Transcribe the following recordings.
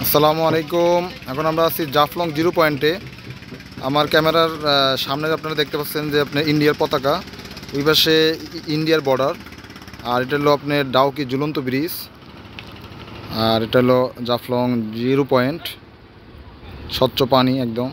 আসসালামু আলাইকুম। এখন আমরা আছি জাফলং জিরো পয়েন্টে। আমার ক্যামেরার সামনে আপনারা দেখতে পাচ্ছেন যে আপনার ইন্ডিয়ার পতাকা, ওই পাশে ইন্ডিয়ার বর্ডার, আর এটা হলো আপনার ডাউকি ঝুলন্ত ব্রিজ, আর এটা হলো জাফলং জিরো পয়েন্ট, স্বচ্ছ পানি একদম।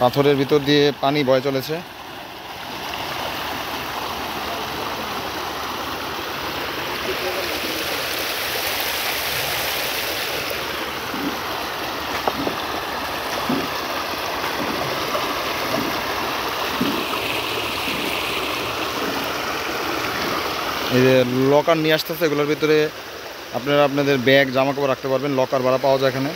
পাথরের ভিতর দিয়ে পানি বয়ে চলেছে। এই যে লকার নিয়ে আসতেছে, এগুলোর ভিতরে আপনারা আপনাদের ব্যাগ জামা কাপড় রাখতে পারবেন। লকার ভাড়া পাওয়া যায় এখানে।